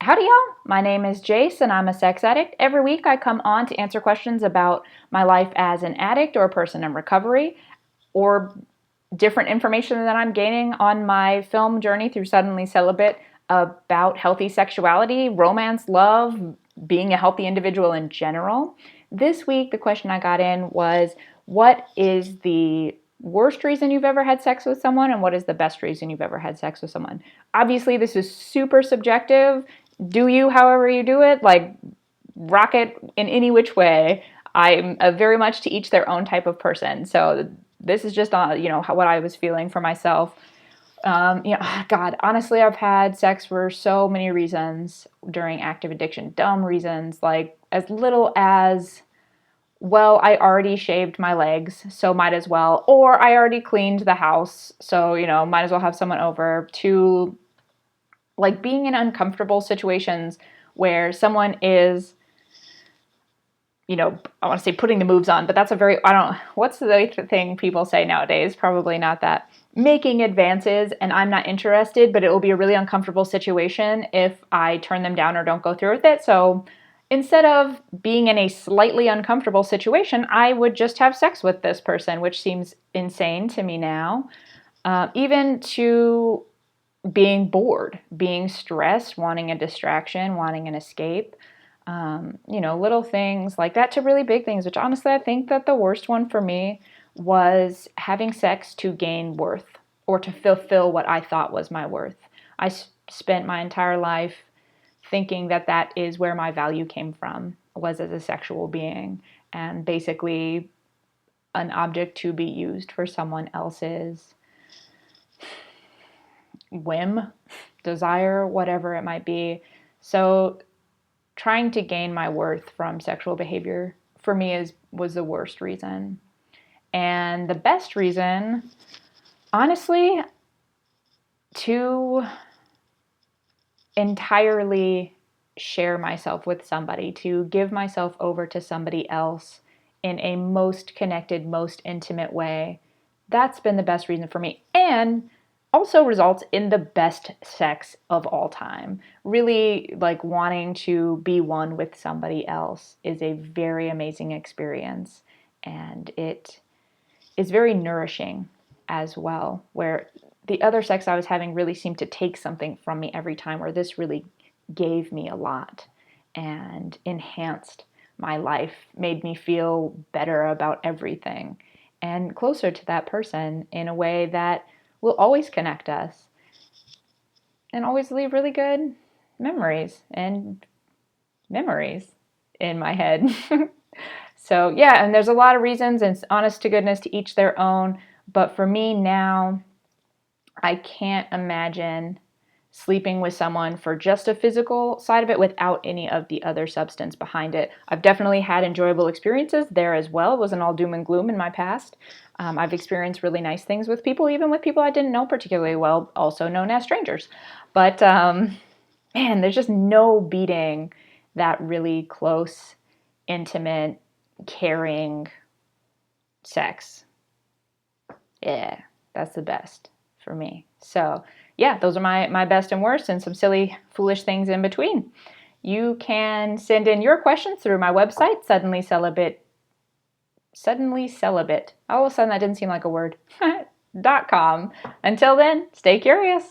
Howdy y'all, my name is Jace and I'm a sex addict. Every week I come on to answer questions about my life as an addict or a person in recovery, or different information that I'm gaining on my film journey through Suddenly Celibate about healthy sexuality, romance, love, being a healthy individual in general. This week the question I got in was, what is the worst reason you've ever had sex with someone and what is the best reason you've ever had sex with someone? Obviously this is super subjective. Do you however you do it, like rock it in any which way. I'm very much to each their own type of person. So this is just what I was feeling for myself. God, honestly, I've had sex for so many reasons during active addiction. Dumb reasons, like as little as, well, I already shaved my legs, so might as well. Or I already cleaned the house, so, might as well have someone over. To like being in uncomfortable situations where someone is, I want to say putting the moves on, but that's what's the thing people say nowadays? Probably not that. Making advances and I'm not interested, but it will be a really uncomfortable situation if I turn them down or don't go through with it. So instead of being in a slightly uncomfortable situation, I would just have sex with this person, which seems insane to me now. Even to being bored, being stressed, wanting a distraction, wanting an escape, little things like that to really big things, which honestly, I think that the worst one for me was having sex to gain worth or to fulfill what I thought was my worth. I spent my entire life thinking that that is where my value came from, was as a sexual being, and basically an object to be used for someone else's whim, desire, whatever it might be. So trying to gain my worth from sexual behavior for me was the worst reason. And the best reason, honestly, to entirely share myself with somebody, to give myself over to somebody else in a most connected, most intimate way. That's been the best reason for me. And also results in the best sex of all time. Really, like, wanting to be one with somebody else is a very amazing experience. And it is very nourishing as well, where the other sex I was having really seemed to take something from me every time, where this really gave me a lot and enhanced my life, made me feel better about everything and closer to that person in a way that will always connect us and always leave really good memories in my head. So yeah, and there's a lot of reasons, and honest to goodness, to each their own. But for me now, I can't imagine sleeping with someone for just a physical side of it without any of the other substance behind it. I've definitely had enjoyable experiences there as well. It wasn't all doom and gloom in my past. I've experienced really nice things with people, even with people I didn't know particularly well, also known as strangers. But man, there's just no beating that really close, intimate, caring sex. Yeah, that's the best for me. So yeah, those are my best and worst, and some silly, foolish things in between. You can send in your questions through my website, Suddenly Celibate. All of a sudden that didn't seem like a word. .com. Until then, stay curious.